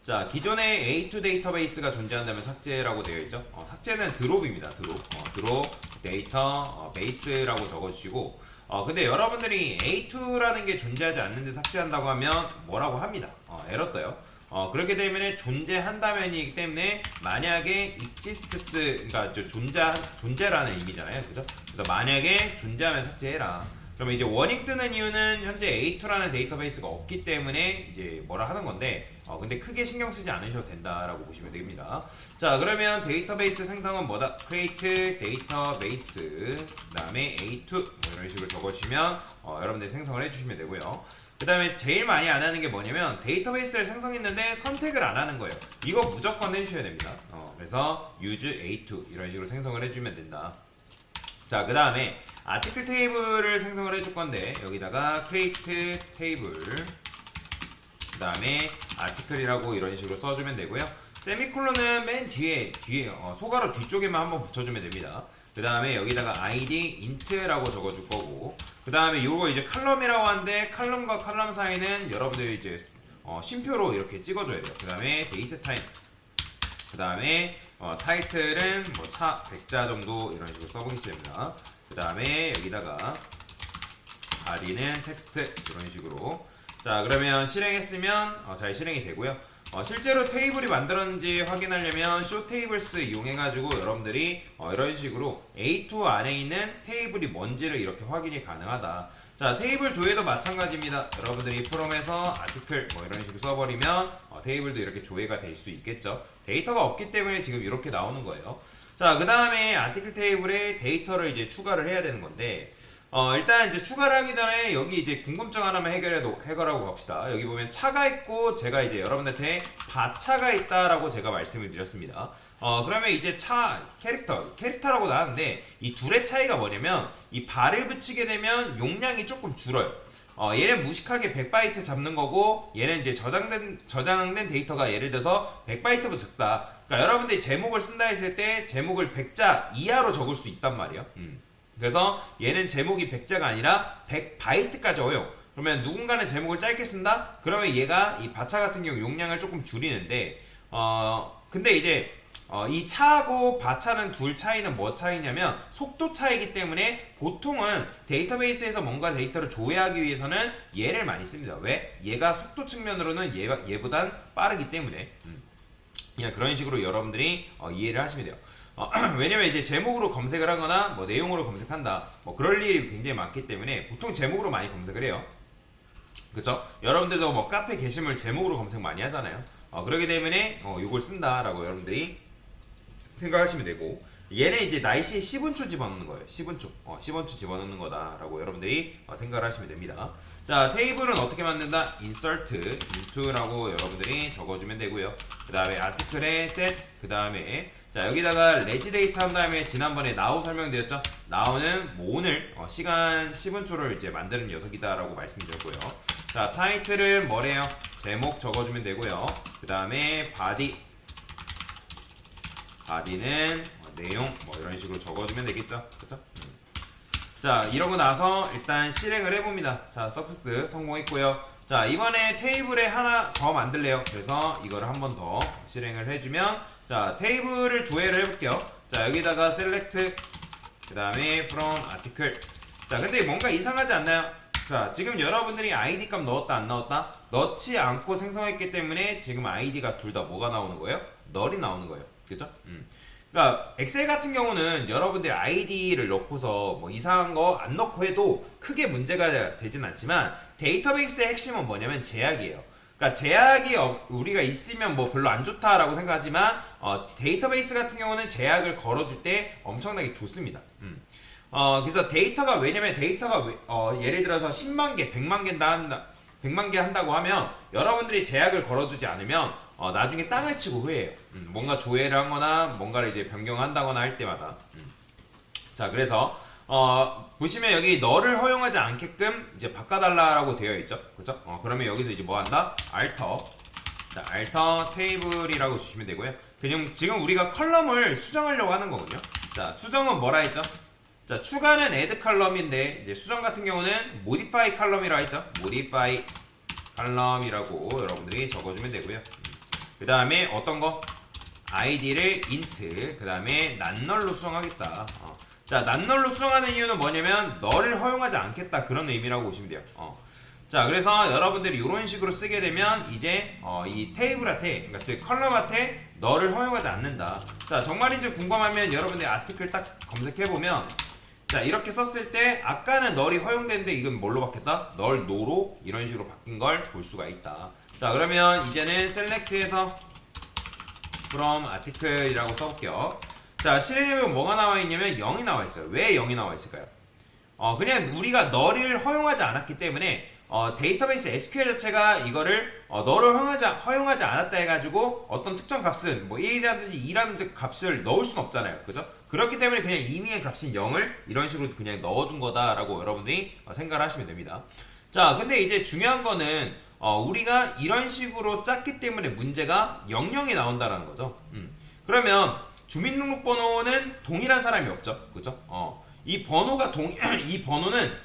자, 기존에 A2 데이터베이스가 존재한다면 삭제라고 되어 있죠. 삭제는 드롭입니다. 드롭 데이터 베이스라고 적어주시고, 근데 여러분들이 A2라는 게 존재하지 않는데 삭제한다고 하면 뭐라고 합니다. 에러 떠요. 그렇게 되면 존재한다면이기 때문에 만약에 exists, 그러니까 존재라는 의미잖아요. 그죠? 그래서 만약에 존재하면 삭제해라. 그러면 이제 워닝 뜨는 이유는 현재 A2라는 데이터베이스가 없기 때문에 이제 뭐라 하는 건데, 근데 크게 신경 쓰지 않으셔도 된다라고 보시면 됩니다. 자, 그러면 데이터베이스 생성은 뭐다? create 데이터베이스, 그 다음에 A2 뭐 이런 식으로 적어주시면 여러분들이 생성을 해주시면 되고요. 그 다음에 제일 많이 안 하는 게 뭐냐면 데이터베이스를 생성했는데 선택을 안 하는 거예요. 이거 무조건 해주셔야 됩니다. 그래서 use A2 이런 식으로 생성을 해주면 된다. 자, 그 다음에 아티클 테이블을 생성을 해줄 건데 여기다가 create 테이블, 그 다음에 아티클이라고 이런 식으로 써주면 되고요. 세미콜론은 맨 뒤에 소가로 뒤쪽에만 한번 붙여주면 됩니다. 그 다음에 여기다가 id int라고 적어줄 거고, 그 다음에 요거 이제 칼럼이라고 하는데 칼럼과 칼럼 사이는 여러분들이 이제 쉼표로 이렇게 찍어줘야 돼요. 그 다음에 데이트 타임, 그 다음에 타이틀은 뭐 차 100자 정도 이런 식으로 써보겠습니다. 그 다음에 여기다가 body는 텍스트 이런 식으로. 자, 그러면 실행했으면 잘 실행이 되고요. 실제로 테이블이 만들었는지 확인하려면 showtables 이용해가지고 여러분들이 이런 식으로 A2 안에 있는 테이블이 뭔지를 이렇게 확인이 가능하다. 자, 테이블 조회도 마찬가지입니다. 여러분들이 from에서 article 뭐 이런 식으로 써버리면 테이블도 이렇게 조회가 될 수 있겠죠. 데이터가 없기 때문에 지금 이렇게 나오는 거예요. 자, 그 다음에 article 테이블에 데이터를 이제 추가를 해야 되는 건데, 일단 이제 추가를 하기 전에 여기 이제 궁금증 하나만 해결하고 갑시다. 여기 보면 차가 있고 제가 이제 여러분들한테 바차가 있다라고 제가 말씀을 드렸습니다. 그러면 이제 캐릭터라고 나왔는데 이 둘의 차이가 뭐냐면 이 바를 붙이게 되면 용량이 조금 줄어요. 얘는 무식하게 100바이트 잡는 거고 얘는 이제 저장된 데이터가 예를 들어서 100바이트보다 적다. 그러니까 여러분들이 제목을 쓴다 했을 때 제목을 100자 이하로 적을 수 있단 말이에요. 그래서 얘는 제목이 100자가 아니라 100바이트까지 어요. 그러면 누군가는 제목을 짧게 쓴다? 그러면 얘가 이 바차 같은 경우 용량을 조금 줄이는데, 근데 이제 이 차하고 바차는 둘 차이는 뭐 차이냐면 속도 차이기 때문에 보통은 데이터베이스에서 뭔가 데이터를 조회하기 위해서는 얘를 많이 씁니다. 왜? 얘가 속도 측면으로는 얘보단 빠르기 때문에. 그냥 그런 식으로 여러분들이 이해를 하시면 돼요. 왜냐면 이제 제목으로 검색을 하거나 뭐 내용으로 검색한다, 뭐 그럴 일이 굉장히 많기 때문에 보통 제목으로 많이 검색을 해요. 그쵸? 여러분들도 뭐 카페 게시물 제목으로 검색 많이 하잖아요. 그러기 때문에 이걸 쓴다라고 여러분들이 생각하시면 되고, 얘는 이제 날씨 10분초 집어넣는 거예요. 10분초 집어넣는 거다라고 여러분들이 생각을 하시면 됩니다. 자, 테이블은 어떻게 만든다? insert into라고 여러분들이 적어주면 되고요. 그 다음에 article에 set, 그 다음에 자, 여기다가 레지 데이터 한 다음에 지난번에 now 설명드렸죠? now는 뭐 오늘 시간 10분초를 이제 만드는 녀석이다라고 말씀드렸고요. 자, 타이틀은 뭐래요? 제목 적어주면 되고요. 그 다음에 body는 내용 뭐 이런 식으로 적어주면 되겠죠? 그쵸? 자, 이러고 나서 일단 실행을 해봅니다. 자, 석세스 성공했고요. 자, 이번에 테이블에 하나 더 만들래요. 그래서 이거를 한 번 더 실행을 해주면, 자, 테이블을 조회를 해볼게요. 자, 여기다가 select, 그 다음에 from article. 자, 근데 뭔가 이상하지 않나요? 자, 지금 여러분들이 id 값 넣었다 안 넣었다? 넣지 않고 생성했기 때문에 지금 id가 둘 다 뭐가 나오는 거예요? null이 나오는 거예요. 그죠? 그러니까 엑셀 같은 경우는 여러분들이 id를 넣고서 뭐 이상한 거 안 넣고 해도 크게 문제가 되진 않지만 데이터베이스의 핵심은 뭐냐면 제약이에요. 그러니까 제약이 우리가 있으면 뭐 별로 안 좋다라고 생각하지만 데이터베이스 같은 경우는 제약을 걸어줄 때 엄청나게 좋습니다. 그래서 데이터가, 왜냐면 데이터가 예를 들어서 10만 개, 100만 개 한다고 하면 여러분들이 제약을 걸어두지 않으면 나중에 땅을 치고 후회해요. 뭔가 조회를 하거나 뭔가를 이제 변경한다거나 할 때마다. 자, 그래서 보시면 여기 너를 허용하지 않게끔 이제 바꿔달라고 되어 있죠. 그죠? 그러면 여기서 이제 뭐 한다? alter. 자, alter table이라고 주시면 되고요. 지금 우리가 컬럼을 수정하려고 하는 거군요. 자, 수정은 뭐라 했죠? 자, 추가는 add 컬럼인데 이제 수정 같은 경우는 modify 컬럼이라고 했죠. modify 컬럼이라고 여러분들이 적어주면 되고요. 그 다음에 어떤 거? id를 int, 그 다음에 난널로 수정하겠다. 자, 난널로 수정하는 이유는 뭐냐면 너를 허용하지 않겠다 그런 의미라고 보시면 돼요. 자, 그래서 여러분들이 이런 식으로 쓰게 되면 이제 이 테이블한테, 그러니까 즉 컬럼한테 너를 허용하지 않는다. 자, 정말인지 궁금하면 여러분들 아티클 딱 검색해보면 자, 이렇게 썼을 때 아까는 널이 허용되는데 이건 뭘로 바뀌었다? 널 노로 이런 식으로 바뀐 걸 볼 수가 있다. 자, 그러면 이제는 select에서 from article이라고 써볼게요. 자, 실행해보면 뭐가 나와 있냐면 0이 나와 있어요. 왜 0이 나와 있을까요? 그냥 우리가 너를 허용하지 않았기 때문에 데이터베이스 SQL 자체가 이거를 너를 허용하지 않았다 해가지고 어떤 특정 값은 뭐 1이라든지 2라든지 값을 넣을 순 없잖아요. 그죠? 그렇기 때문에 그냥 이미의 값인 0을 이런 식으로 그냥 넣어준 거다라고 여러분들이 생각을 하시면 됩니다. 자, 근데 이제 중요한 거는 우리가 이런 식으로 짰기 때문에 문제가 00이 나온다라는 거죠. 그러면 주민등록번호는 동일한 사람이 없죠. 그죠? 이 번호가 이 번호는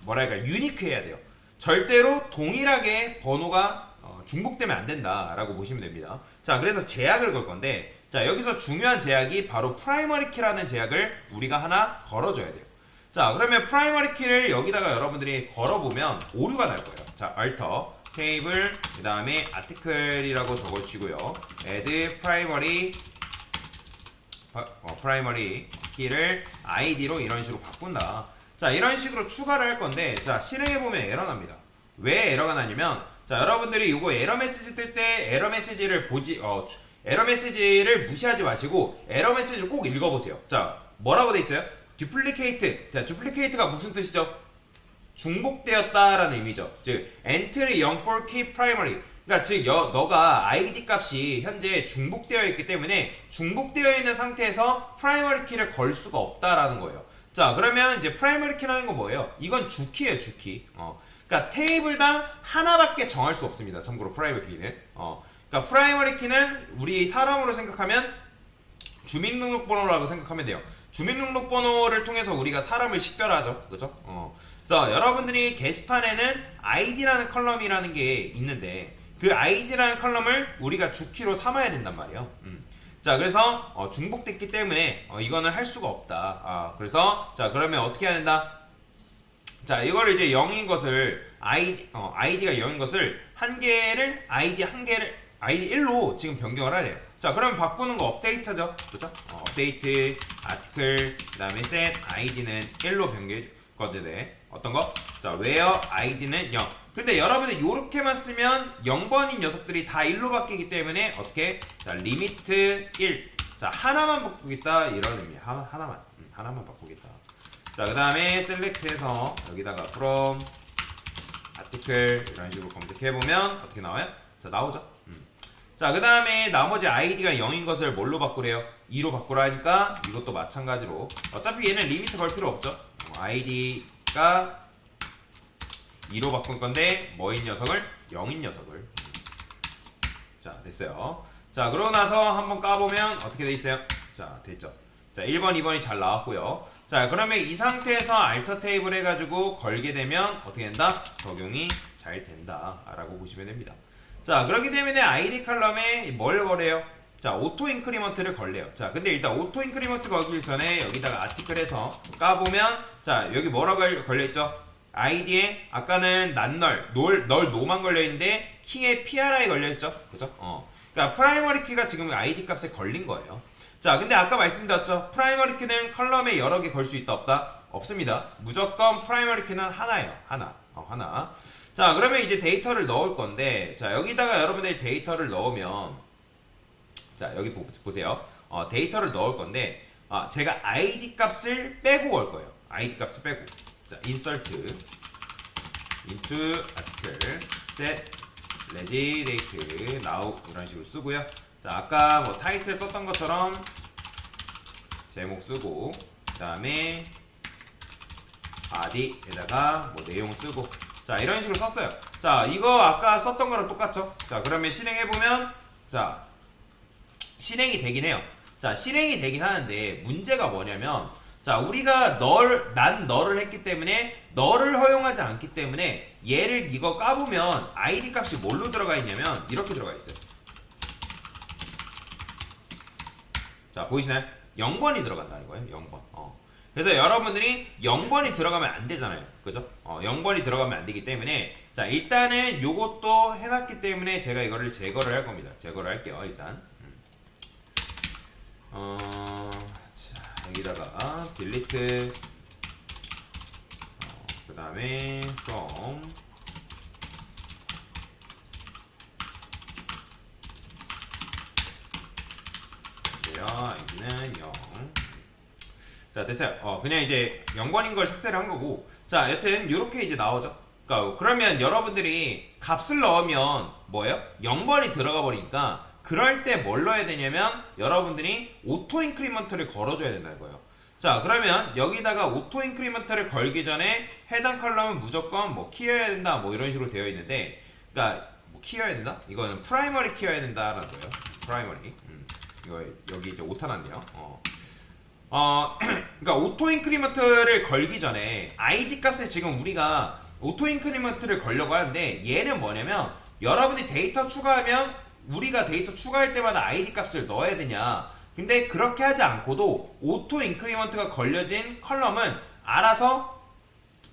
뭐랄까 유니크해야 돼요. 절대로 동일하게 번호가 중복되면 안 된다라고 보시면 됩니다. 자, 그래서 제약을 걸 건데 자, 여기서 중요한 제약이 바로 프라이머리 키라는 제약을 우리가 하나 걸어줘야 돼요. 자, 그러면 프라이머리 키를 여기다가 여러분들이 걸어보면 오류가 날 거예요. 자, alter 테이블 그 다음에 article이라고 적어주시고요. add primary 키를 id로 이런 식으로 바꾼다. 자, 이런 식으로 추가를 할 건데 자, 실행해보면 에러 납니다. 왜 에러가 나냐면 자, 여러분들이 이거 에러 메시지 뜰 때 에러 메시지를 에러 메시지를 무시하지 마시고 에러 메시지를 꼭 읽어보세요. 자, 뭐라고 돼 있어요? duplicate. 자, duplicate가 무슨 뜻이죠? 중복되었다라는 의미죠. 즉 entry 0 for key primary. 그러니까 즉 너가 id 값이 현재 중복되어 있기 때문에 중복되어 있는 상태에서 프라이머리 키를 걸 수가 없다라는 거예요. 자, 그러면 이제 프라이머리 키라는 건 뭐예요? 이건 주키예요, 주키. 그러니까 테이블당 하나밖에 정할 수 없습니다. 참고로 프라이머리 키는. 그러니까 프라이머리 키는 우리 사람으로 생각하면 주민등록번호라고 생각하면 돼요. 주민등록번호를 통해서 우리가 사람을 식별하죠. 그죠? 그래서 여러분들이 게시판에는 id라는 컬럼이라는 게 있는데 그 id라는 컬럼을 우리가 주키로 삼아야 된단 말이에요. 자, 그래서 중복됐기 때문에 이거는 할 수가 없다. 그래서 자, 그러면 어떻게 해야 된다? 자, 이거를 이제 0인 것을 id가 0인 것을 ID 1로 지금 변경을 하래요. 자, 그러면 바꾸는 거 업데이트죠. 그죠? 업데이트 아티클 그다음에 set id는 1로 변경해 거든요. 어떤 거? 자, where id는 0. 근데 여러분들 요렇게만 쓰면 0번인 녀석들이 다 1로 바뀌기 때문에 어떻게? 자, 리미트 1. 자, 하나만 바꾸겠다 이런 의미. 하나만 바꾸겠다. 자, 그 다음에 select해서 여기다가 from article 이런 식으로 검색해보면 어떻게 나와요? 자, 나오죠. 자, 그 다음에 나머지 id가 0인 것을 뭘로 바꾸래요? 2로 바꾸라 하니까 이것도 마찬가지로 어차피 얘는 리미트 걸 필요 없죠. id가 2로 바꾼 건데 뭐인 녀석을? 0인 녀석을. 자, 됐어요. 자, 그러고 나서 한번 까보면 어떻게 돼 있어요? 자, 됐죠. 자, 1번, 2번이 잘 나왔고요. 자, 그러면 이 상태에서 alter 테이블 해가지고 걸게 되면 어떻게 된다? 적용이 잘 된다 라고 보시면 됩니다. 자, 그렇기 때문에 id 컬럼에 뭘 걸어요? 자, 오토 인크리먼트를 걸래요. 자, 근데 일단 오토 인크리먼트 걸기 전에 여기다가 아티클 해서 까보면 자, 여기 뭐라고 걸려있죠? id에 아까는 난널, 널 노만 걸려있는데 키에 pri 걸려있죠? 그죠? 그러니까 프라이머리 키가 지금 id 값에 걸린 거예요. 자, 근데 아까 말씀드렸죠? 프라이머리 키는 컬럼에 여러 개 걸 수 있다 없다? 없습니다. 무조건 프라이머리 키는 하나예요. 하나. 자, 그러면 이제 데이터를 넣을 건데 자, 여기다가 여러분들이 데이터를 넣으면 자, 여기 보세요. 데이터를 넣을 건데 제가 id 값을 빼고 걸 거예요. id 값을 빼고. 자, insert into article set regi date now 이런 식으로 쓰고요. 자, 아까 뭐 타이틀 썼던 것처럼 제목 쓰고 그 다음에 body에다가 뭐 내용 쓰고 자, 이런 식으로 썼어요. 자, 이거 아까 썼던 거랑 똑같죠? 자, 그러면 실행해보면 자, 실행이 되긴 해요. 자, 실행이 되긴 하는데 문제가 뭐냐면 자, 우리가 난 너를 했기 때문에 너를 허용하지 않기 때문에 얘를 이거 까보면 id 값이 뭘로 들어가 있냐면 이렇게 들어가 있어요. 자, 보이시나요? 0번이 들어간다는 거예요. 0번. 그래서 여러분들이 0번이 들어가면 안 되잖아요. 그죠? 0번이 들어가면 안 되기 때문에 자, 일단은 요것도 해놨기 때문에 제가 이거를 제거를 할 겁니다. 제거를 할게요. 일단. 자, 여기다가 delete 그 다음에 from id는 0. 자, 됐어요. 그냥 이제 0번인 걸 삭제를 한 거고. 자, 여튼 이렇게 이제 나오죠. 그러니까 그러면 여러분들이 값을 넣으면 뭐예요? 0번이 들어가 버리니까 그럴 때 뭘 넣어야 되냐면 여러분들이 오토 인크리먼트를 걸어줘야 된다는 거예요. 자, 그러면 여기다가 오토 인크리먼트를 걸기 전에 해당 컬럼은 무조건 뭐 키워야 된다 뭐 이런 식으로 되어 있는데, 그러니까 뭐 키워야 된다? 이거는 프라이머리 키워야 된다라는 거예요. 프라이머리. 이거 여기 이제 오타 났네요. 그러니까 오토 인크리먼트를 걸기 전에 ID 값에 지금 우리가 오토 인크리먼트를 걸려고 하는데 얘는 뭐냐면 여러분이 데이터 추가하면 우리가 데이터 추가할 때마다 ID 값을 넣어야 되냐. 근데 그렇게 하지 않고도 오토 인크리먼트가 걸려진 컬럼은 알아서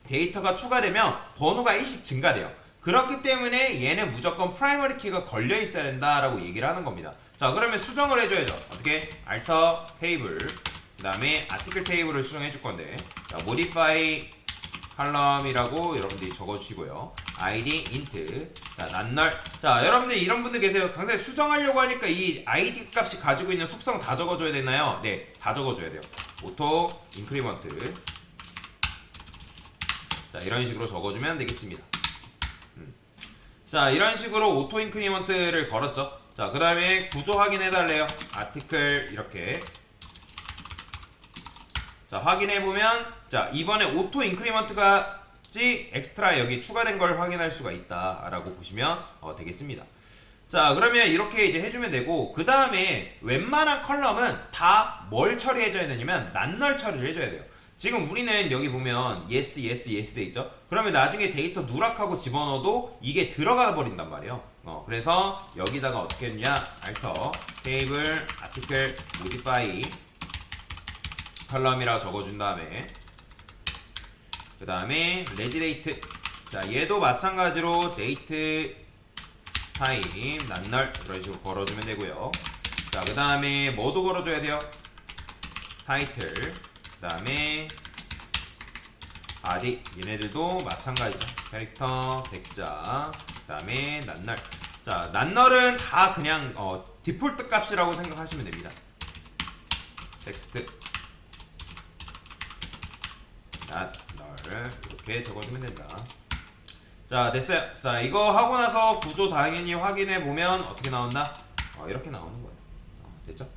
데이터가 추가되면 번호가 1씩 증가돼요. 그렇기 때문에 얘는 무조건 프라이머리 키가 걸려 있어야 된다라고 얘기를 하는 겁니다. 자, 그러면 수정을 해줘야죠. 어떻게? alter 테이블 그 다음에 article 테이블을 수정해 줄 건데, 자, modify 컬럼이라고 여러분들이 적어주시고요. id int 자, none. 자, 여러분들 이런 분들 계세요. 강사님 수정하려고 하니까 이 id 값이 가지고 있는 속성 다 적어줘야 되나요? 네, 다 적어줘야 돼요. auto increment 자, 이런 식으로 적어주면 되겠습니다. 자, 이런 식으로 오토 인크리먼트를 걸었죠. 자, 그 다음에 구조 확인해달래요. 아티클 이렇게. 자, 확인해보면 자, 이번에 오토 인크리먼트까지 엑스트라 여기 추가된 걸 확인할 수가 있다라고 보시면 되겠습니다. 자, 그러면 이렇게 이제 해주면 되고, 그 다음에 웬만한 컬럼은 다 뭘 처리해줘야 되냐면 난널 처리를 해줘야 돼요. 지금 우리는 여기 보면 yes, yes, yes 돼 있죠? 그러면 나중에 데이터 누락하고 집어넣어도 이게 들어가 버린단 말이에요. 그래서 여기다가 어떻게 했냐? alter table article modify 컬럼이라고 적어준 다음에 그 다음에 레지데이트. 자, 얘도 마찬가지로 데이트 타임 난널 이런 식으로 걸어주면 되고요. 자, 그 다음에 뭐도 걸어줘야 돼요? 타이틀 그 다음에 아디 얘네들도 마찬가지죠. 캐릭터 백자 그 다음에 난널. 자, 난널은 다 그냥 디폴트 값이라고 생각하시면 됩니다. 텍스트 난널 이렇게 적어주면 된다. 자, 됐어요. 자, 이거 하고 나서 구조 당연히 확인해 보면 어떻게 나온다? 이렇게 나오는 거예요. 됐죠?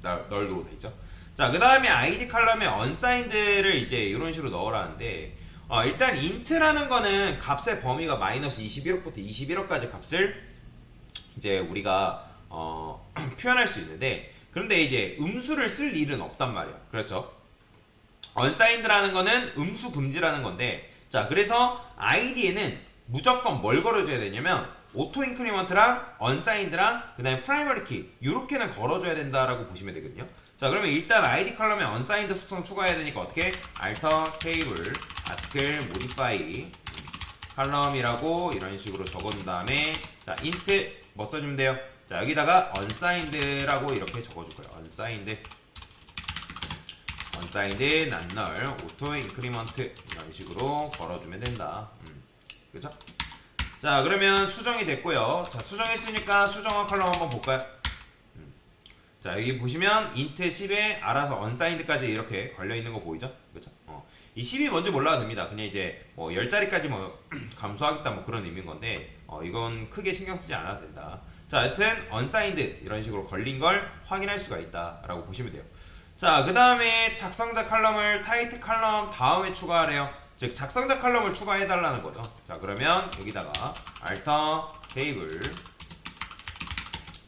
널도 되죠? 자, 그 다음에 id 컬럼에 unsigned를 이제 이런 식으로 넣으라는데, 일단 int라는 거는 값의 범위가 마이너스 21억부터 21억까지 값을 이제 우리가 표현할 수 있는데, 그런데 이제 음수를 쓸 일은 없단 말이야. 그렇죠? unsigned라는 거는 음수 금지라는 건데, 자, 그래서 id에는 무조건 뭘 걸어줘야 되냐면 오토 인크리먼트랑 unsigned랑 그 다음에 프라이머리 키 요렇게는 걸어줘야 된다라고 보시면 되거든요. 자, 그러면 일단 id 컬럼에 unsigned 속성 추가해야 되니까 어떻게? alter table article modify 컬럼이라고 이런 식으로 적어준 다음에 자, int 뭐 써주면 돼요? 자, 여기다가 unsigned라고 이렇게 적어줄 거예요. unsigned 난널 오토 인크리먼트 이런 식으로 걸어주면 된다. 그죠? 자, 그러면 수정이 됐고요. 자, 수정했으니까 수정한 컬럼 한번 볼까요? 자, 여기 보시면 int 10에 알아서 unsigned까지 이렇게 걸려있는 거 보이죠? 그쵸? 이 10이 뭔지 몰라도 됩니다. 그냥 이제 뭐 10자리까지 뭐 감수하겠다 뭐 그런 의미인 건데 이건 크게 신경 쓰지 않아도 된다. 자, 여튼 unsigned 이런 식으로 걸린 걸 확인할 수가 있다라고 보시면 돼요. 자, 그 다음에 작성자 컬럼을 타이틀 컬럼 다음에 추가하래요. 즉 작성자 컬럼을 추가해 달라는 거죠. 자, 그러면 여기다가 alter table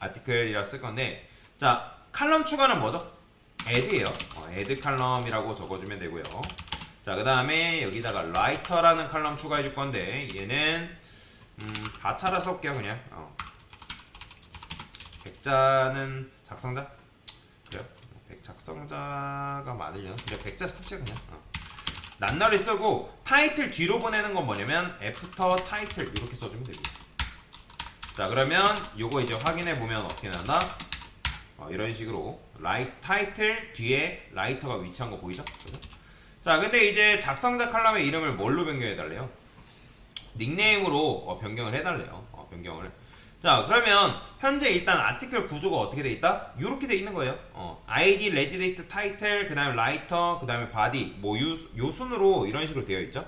article이라 쓸 건데, 자, 칼럼 추가는 뭐죠? add예요. add 컬럼이라고 적어주면 되고요. 자, 그 다음에 여기다가 writer라는 컬럼 추가해 줄 건데, 얘는 바차라 쓸게요. 그냥 백자는 작성자 그래요? 100 작성자가 많으려나? 그래 100자 씁시다 그냥. 낱날이 쓰고 타이틀 뒤로 보내는 건 뭐냐면 애프터 타이틀 이렇게 써주면 됩니다. 자 그러면 요거 이제 확인해 보면 어떻게 나온다? 이런 식으로 타이틀 뒤에 라이터가 위치한 거 보이죠? 그죠? 자 근데 이제 작성자 칼럼의 이름을 뭘로 변경해 달래요? 닉네임으로 변경을 해달래요. 변경을. 자 그러면 현재 일단 아티클 구조가 어떻게 돼 있다? 이렇게 돼 있는 거예요. ID, 레지데이트, 타이틀, 그 다음에 라이터, 그 다음에 바디 뭐 요 순으로 이런 식으로 되어 있죠.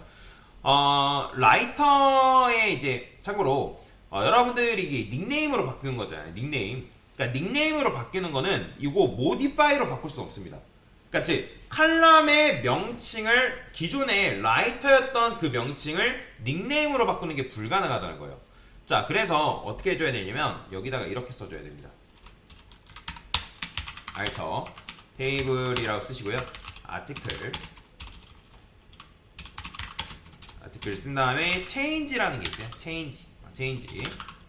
라이터에 이제 참고로 여러분들이 이게 닉네임으로 바뀌는 거잖아요. 닉네임. 그러니까 닉네임으로 바뀌는 거는 이거 모디파이로 바꿀 수 없습니다. 그러니까 즉 칼럼의 명칭을 기존에 라이터였던 그 명칭을 닉네임으로 바꾸는 게 불가능하다는 거예요. 자 그래서 어떻게 해줘야 되냐면 여기다가 이렇게 써줘야 됩니다. 라이터 테이블이라고 쓰시고요. 아티클 쓴 다음에 change라는 게 있어요. change.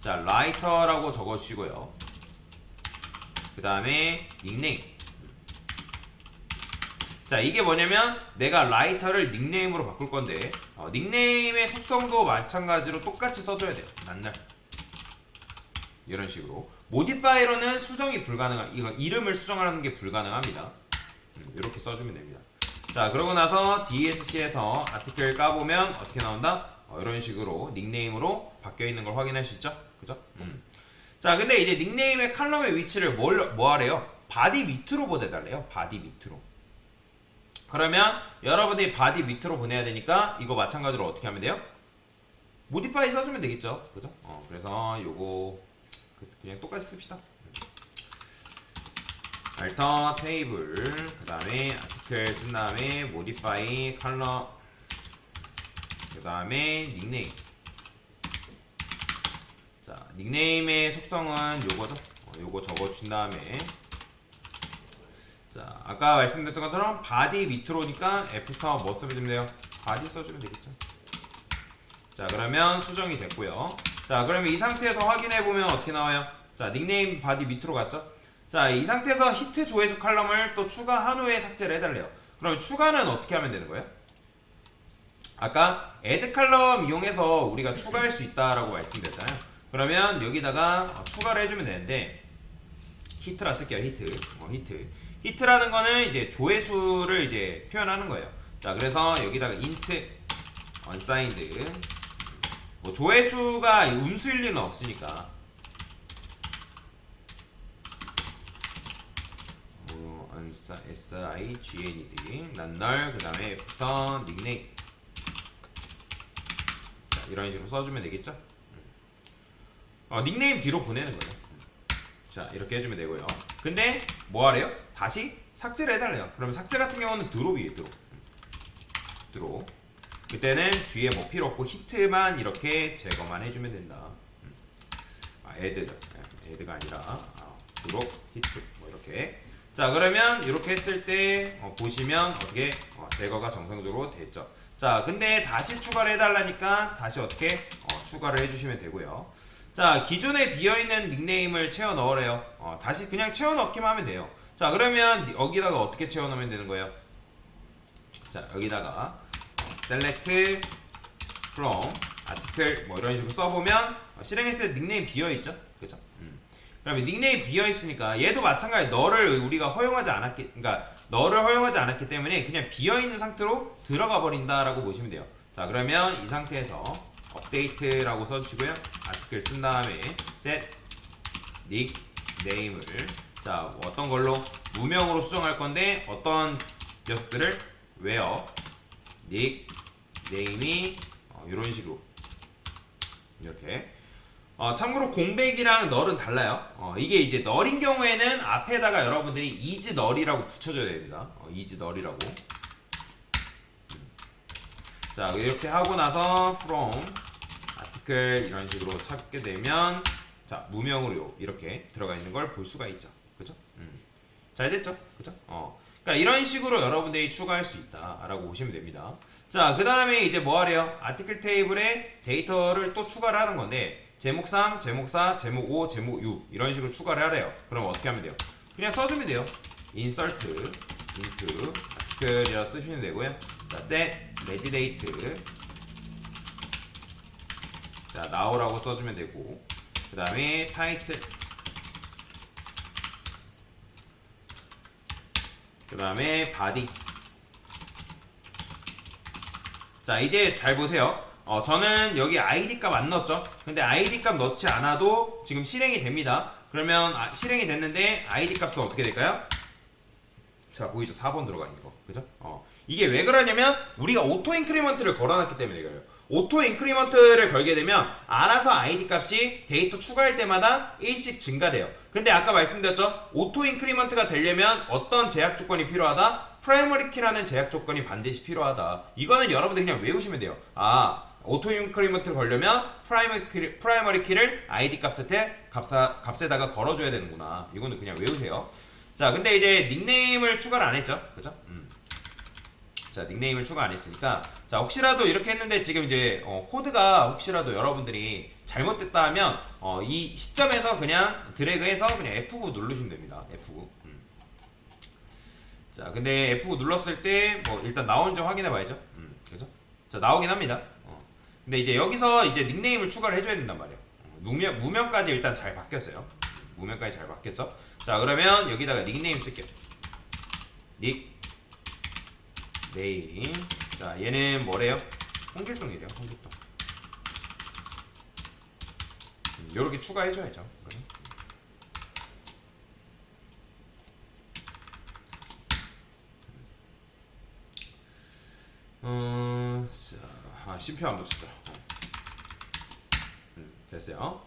자 라이터라고 적어주시고요. 그 다음에 닉네임. 자 이게 뭐냐면 내가 라이터를 닉네임으로 바꿀 건데 닉네임의 속성도 마찬가지로 똑같이 써줘야 돼요. 낱날 이런 식으로. 모디파이로는 수정이 불가능한 이거 이름을 수정하는 게 불가능합니다. 이렇게 써주면 됩니다. 자 그러고 나서 DSC에서 아티클 까보면 어떻게 나온다? 이런 식으로 닉네임으로 바뀌어 있는 걸 확인할 수 있죠. 그죠? 자 근데 이제 닉네임의 칼럼의 위치를 뭐 하래요? 바디 밑으로 보내달래요. 바디 밑으로. 그러면 여러분들이 바디 밑으로 보내야 되니까 이거 마찬가지로 어떻게 하면 돼요? 모디파이 써주면 되겠죠. 그죠? 그래서 요거 그냥 똑같이 씁시다. 알터 테이블 그 다음에 아티클 쓴 다음에 모디파이 컬러 그 다음에 닉네임. 자 닉네임의 속성은 요거죠. 요거 적어준 다음에 자 아까 말씀드렸던 것처럼 바디 밑으로니까 애프터 뭐 써주면 돼요? 바디 써주면 되겠죠. 자 그러면 수정이 됐고요. 자 그러면 이 상태에서 확인해보면 어떻게 나와요? 자 닉네임 바디 밑으로 갔죠. 자 이 상태에서 히트 조회수 칼럼을 또 추가한 후에 삭제를 해달래요. 그럼 추가는 어떻게 하면 되는 거예요? 아까 add 칼럼 이용해서 우리가 추가할 수 있다라고 말씀드렸잖아요. 그러면 여기다가 추가를 해주면 되는데 히트라 쓸게요. 히트라는 거는 이제 조회수를 이제 표현하는 거예요. 자 그래서 여기다가 int unsigned 뭐 조회수가 음수일 리는 없으니까 signd 낱날 그 다음에 애프터 닉네임. 자 이런 식으로 써주면 되겠죠. 닉네임 뒤로 보내는 거예요. 자 이렇게 해주면 되고요. 근데 뭐 하래요? 다시 삭제를 해달래요. 그러면 삭제 같은 경우는 드롭이에요. 드롭. 그때는 뒤에 뭐 필요 없고 히트만 이렇게 제거만 해주면 된다. add죠. add가 아니라 드롭 히트 뭐 이렇게. 자 그러면 이렇게 했을 때 보시면 어떻게 제거가 정상적으로 됐죠. 자 근데 다시 추가를 해달라니까 다시 어떻게 추가를 해주시면 되고요. 자 기존에 비어있는 닉네임을 채워 넣으래요. 다시 그냥 채워 넣기만 하면 돼요. 자 그러면 여기다가 어떻게 채워 넣으면 되는 거예요? 자 여기다가 select from article 뭐 이런 식으로 써보면 실행했을 때 닉네임 비어있죠. 그죠? 그러면 닉네임 비어있으니까 얘도 마찬가지 너를 우리가 허용하지 않았기 그러니까 너를 허용하지 않았기 때문에 그냥 비어있는 상태로 들어가 버린다라고 보시면 돼요. 자 그러면 이 상태에서 업데이트라고 써주시고요. 아티클 쓴 다음에 set 닉네임을 자 어떤 걸로 무명으로 수정할 건데 어떤 녀석들을 where 닉네임이 이런 식으로 이렇게 참고로 공백이랑 널은 달라요. 이게 이제 널인 경우에는 앞에다가 여러분들이 is 널이라고 붙여줘야 됩니다. is 널이라고. 자 이렇게 하고 나서 from article 이런 식으로 찾게 되면 자 무명으로 이렇게 들어가 있는 걸 볼 수가 있죠. 그죠? 잘 됐죠? 그죠? 그러니까 이런 식으로 여러분들이 추가할 수 있다라고 보시면 됩니다. 자 그 다음에 이제 뭐 하래요? 아티클 테이블에 데이터를 또 추가를 하는 건데 제목 3, 제목 4, 제목 5, 제목 6 이런 식으로 추가를 하래요. 그럼 어떻게 하면 돼요? 그냥 써주면 돼요. insert into 아티클이라 쓰시면 되고요. 자, set metadate 자, now라고 써주면 되고, 그 다음에 타이틀, 그 다음에 body. 자, 이제 잘 보세요. 저는 여기 id 값 안 넣었죠. 근데 id 값 넣지 않아도 지금 실행이 됩니다. 그러면 실행이 됐는데 id 값은 어떻게 될까요? 자, 보이죠? 4번 들어가 있는 거, 그죠? 이게 왜 그러냐면 우리가 오토 인크리먼트를 걸어놨기 때문에 그래요. 오토 인크리먼트를 걸게 되면 알아서 id 값이 데이터 추가할 때마다 1씩 증가돼요. 근데 아까 말씀드렸죠? 오토 인크리먼트가 되려면 어떤 제약 조건이 필요하다? 프라이머리 키라는 제약 조건이 반드시 필요하다. 이거는 여러분들 그냥 외우시면 돼요. 오토 인크리먼트를 걸려면 프라이머리 키를 id 값에다가 걸어줘야 되는구나. 이거는 그냥 외우세요. 자, 근데 이제 닉네임을 추가를 안 했죠, 그죠? 자, 닉네임을 추가 안 했으니까, 자, 혹시라도 이렇게 했는데 지금 이제 코드가 혹시라도 여러분들이 잘못됐다 하면 이 시점에서 그냥 드래그해서 그냥 F9 누르시면 됩니다. F9. 자, 근데 F9 눌렀을 때 뭐 일단 나오는지 확인해 봐야죠. 그죠? 자, 나오긴 합니다. 근데 이제 여기서 이제 닉네임을 추가를 해줘야 된단 말이에요. 무명까지 일단 잘 바뀌었어요. 무명까지 잘 바뀌었죠? 자, 그러면 여기다가 닉네임 쓸게요. 네임. 자, 얘는 뭐래요? 홍길동이래요. 홍길동. 요렇게 추가해줘야죠. 자, 심표 안 붙였죠. 됐어요.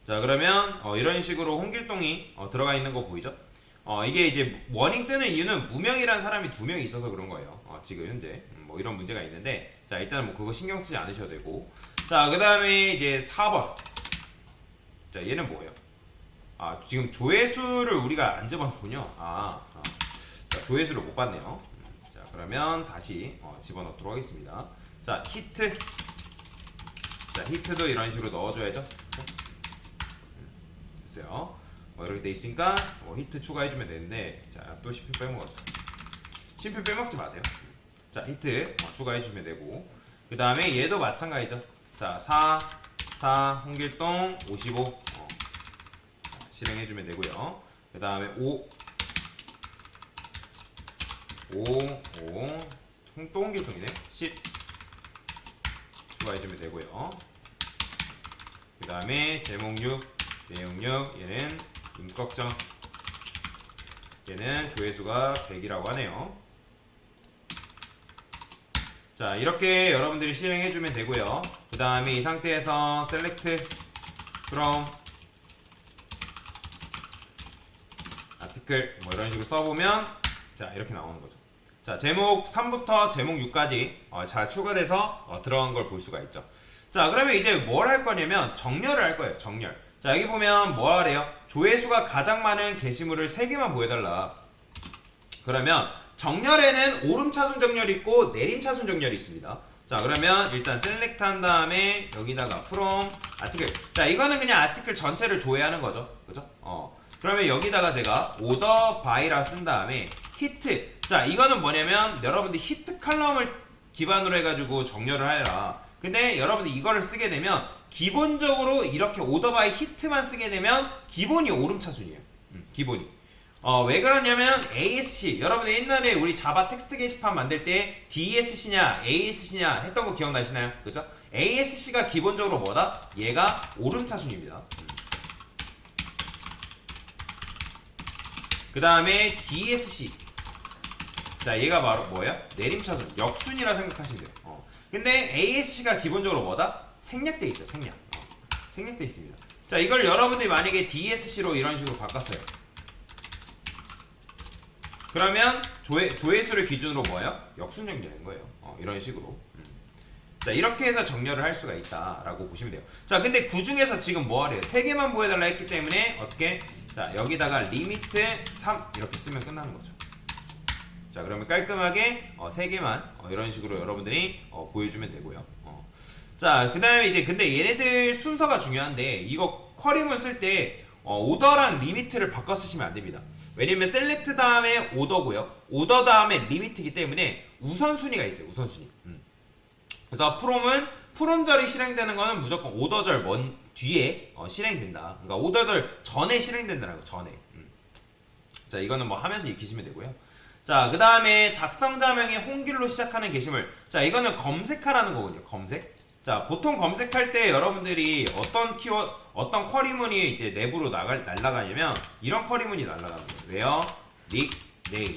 자, 그러면 이런 식으로 홍길동이 들어가 있는 거 보이죠? 이게 이제 워닝 뜨는 이유는 무명이라는 사람이 2명이 있어서 그런 거예요. 지금 현재 뭐 이런 문제가 있는데, 자, 일단 뭐 그거 신경 쓰지 않으셔도 되고, 자, 그 다음에 이제 4번. 자, 얘는 뭐예요? 지금 조회수를 우리가 안 집어넣군요. 자, 조회수를 못 봤네요. 자, 그러면 다시 집어넣도록 하겠습니다. 자, 히트. 자, 히트도 이런 식으로 넣어줘야죠. 됐어요. 이렇게 돼 있으니까 히트 추가해주면 되는데, 자, 또 심표 빼먹었죠. 심표 빼먹지 마세요. 자, 히트 추가해주면 되고, 그 다음에 얘도 마찬가지죠. 자, 4 홍길동 55 실행해주면 되고요. 그 다음에 5 또 홍길동이네. 10 추가해주면 되고요. 그 다음에 제목 6 내용 6 얘는 임꺽정, 얘는 조회수가 100이라고 하네요. 자, 이렇게 여러분들이 실행해주면 되고요. 그 다음에 이 상태에서 select from article 뭐 이런 식으로 써보면, 자, 이렇게 나오는 거죠. 자, 제목 3부터 제목 6까지 잘 추가돼서 들어간 걸 볼 수가 있죠. 자, 그러면 이제 뭘 할 거냐면 정렬을 할 거예요. 정렬. 자, 여기 보면 뭐 하래요? 조회수가 가장 많은 게시물을 3개만 보여달라. 그러면 정렬에는 오름차순 정렬이 있고 내림차순 정렬이 있습니다. 자, 그러면 일단 셀렉트 한 다음에 여기다가 from article. 자, 이거는 그냥 아티클 전체를 조회하는 거죠. 그죠? 그러면 여기다가 제가 order by라 쓴 다음에 히트. 자, 이거는 뭐냐면 여러분들 히트 칼럼을 기반으로 해가지고 정렬을 해라. 근데 여러분들 이거를 쓰게 되면 기본적으로 이렇게 order by 히트만 쓰게 되면 기본이 오름차순이에요. 기본이. 왜 그러냐면 ASC, 여러분들 옛날에 우리 자바 텍스트 게시판 만들 때 DSC냐 ASC냐 했던 거 기억나시나요? 그죠? ASC가 기본적으로 뭐다? 얘가 오름차순입니다. 그 다음에 DSC, 자, 얘가 바로 뭐야? 내림차순, 역순이라 생각하시면 돼요. 근데 ASC가 기본적으로 뭐다? 생략돼 있어요. 생략돼 있습니다. 자, 이걸 여러분들이 만약에 DSC로 이런 식으로 바꿨어요. 그러면 조회수를 기준으로 뭐예요? 역순 정렬인 거예요. 이런 식으로. 자, 이렇게 해서 정렬을 할 수가 있다라고 보시면 돼요. 자, 근데 그 중에서 지금 뭐 하래요? 3개만 보여달라 했기 때문에 어떻게? 자, 여기다가 리미트 3 이렇게 쓰면 끝나는 거죠. 자, 그러면 깔끔하게 3개만 이런 식으로 여러분들이 보여주면 되고요. 자, 그 다음에 이제 근데 얘네들 순서가 중요한데 이거 쿼리문 쓸 때 오더랑 리미트를 바꿔 쓰시면 안 됩니다. 왜냐면 셀렉트 다음에 오더고요. 오더 다음에 리미트이기 때문에 우선순위가 있어요. 우선순위. 그래서 프롬절이 실행되는 거는 무조건 오더절 뒤에 실행된다. 그러니까 오더절 전에 실행된다는 거 전에. 자, 이거는 뭐 하면서 익히시면 되고요. 자, 그 다음에 작성자명의 홍길로 시작하는 게시물. 자, 이거는 검색하라는 거군요. 검색. 자, 보통 검색할 때 여러분들이 어떤 쿼리문이 이제 내부로 날아가냐면 이런 쿼리문이 날아가는 거예요. 왜요? 닉, 네임,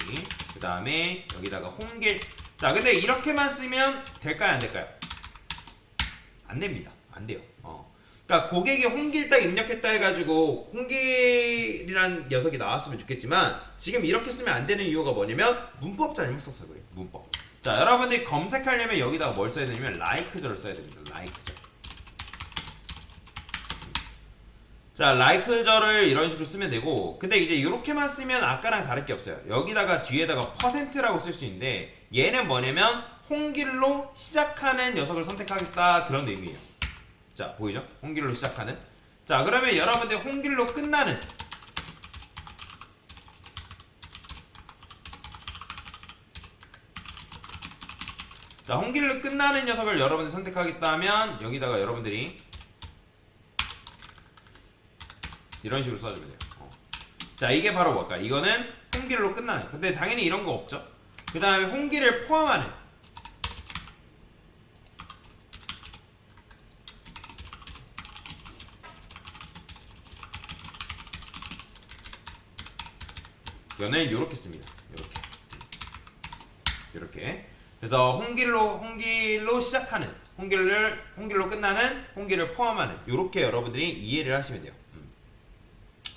그 다음에 여기다가 홍길. 자, 근데 이렇게만 쓰면 될까요? 안 될까요? 안 됩니다. 안 돼요. 그러니까 고객이 홍길 딱 입력했다 해가지고 홍길이란 녀석이 나왔으면 좋겠지만 지금 이렇게 쓰면 안 되는 이유가 뭐냐면 문법 잘못 썼어요. 그래요. 문법. 자, 여러분들이 검색하려면 여기다가 뭘 써야 되냐면 like절을 써야 됩니다. like절. 자, like절을 이런 식으로 쓰면 되고, 근데 이제 이렇게만 쓰면 아까랑 다를 게 없어요. 여기다가 뒤에다가 %라고 쓸 수 있는데 얘는 뭐냐면 홍길로 시작하는 녀석을 선택하겠다 그런 의미예요. 자, 보이죠? 홍길로 시작하는. 자, 그러면 여러분들 홍길로 끝나는. 자, 홍길로 끝나는 녀석을 여러분들이 선택하겠다 하면 여기다가 여러분들이 이런 식으로 써주면 돼요. 자, 이게 바로 뭘까? 이거는 홍길로 끝나는. 근데 당연히 이런 거 없죠. 그 다음에 홍길을 포함하는. 이거는 이렇게 씁니다. 이렇게. 그래서 홍길로 시작하는, 홍길로 끝나는, 홍길을 포함하는 이렇게 여러분들이 이해를 하시면 돼요.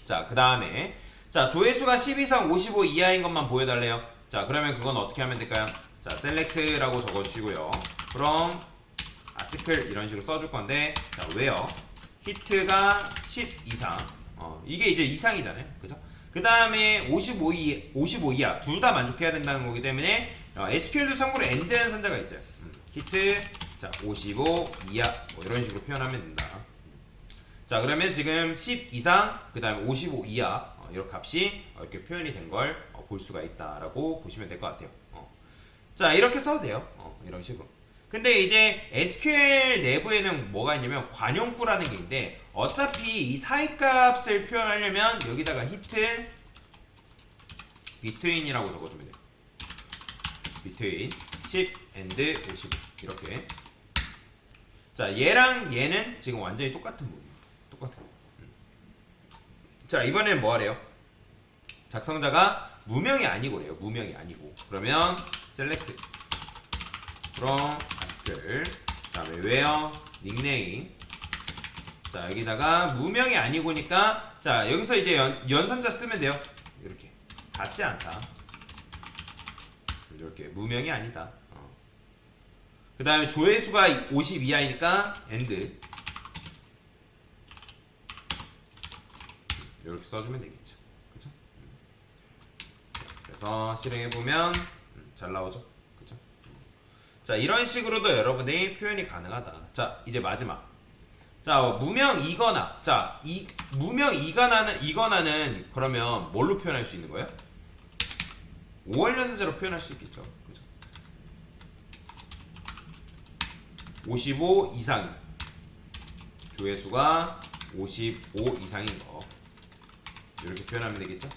자, 그 다음에 자, 조회수가 10 이상 55 이하인 것만 보여달래요. 자, 그러면 그건 어떻게 하면 될까요? 자, select라고 적어주시고요. 그럼 article 이런 식으로 써줄 건데, 자, 왜요? hit가 10 이상. 이게 이제 이상이잖아요. 그죠? 그 다음에 55 이하 둘 다 만족해야 된다는 거기 때문에 SQL도 참고로 end 연산자가 있어요. hit 자 55 이하 뭐 이런 식으로 표현하면 된다. 자, 그러면 지금 10 이상 그 다음에 55 이하 이렇게 값이 이렇게 표현이 된 걸 볼 수가 있다라고 보시면 될 것 같아요. 자, 이렇게 써도 돼요. 이런 식으로. 근데 이제 SQL 내부에는 뭐가 있냐면 관용구라는 게 있는데 어차피 이 사이값을 표현하려면 여기다가 hit between이라고 적어주면 돼요. between 10 and 55 이렇게. 자, 얘랑 얘는 지금 완전히 똑같은 부분이에요. 똑같아요. 자, 이번에는 뭐 하래요? 작성자가 무명이 아니고래요. 무명이 아니고. 그러면 select from article 그 다음에 where 닉네임. 자, 여기다가 무명이 아니고니까 자, 여기서 이제 연산자 쓰면 돼요. 이렇게 같지 않다. 이렇게 무명이 아니다. 그 다음에 조회수가 50 이하이니까 end 이렇게 써주면 되겠죠. 그죠? 그래서 실행해보면 잘 나오죠. 그죠? 자, 이런 식으로도 여러분이 표현이 가능하다. 자, 이제 마지막. 자, 무명이거나. 자, 이 무명이거나는 그러면 뭘로 표현할 수 있는 거예요? 5월 연산자로 표현할 수 있겠죠. 그죠? 55 이상. 조회수가 55 이상인 거. 이렇게 표현하면 되겠죠.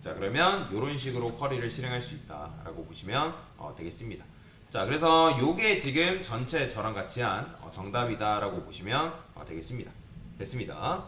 자, 그러면 이런 식으로 쿼리를 실행할 수 있다라고 보시면 되겠습니다. 자, 그래서 요게 지금 전체 저랑 같이 한 정답이다라고 보시면 되겠습니다. 됐습니다.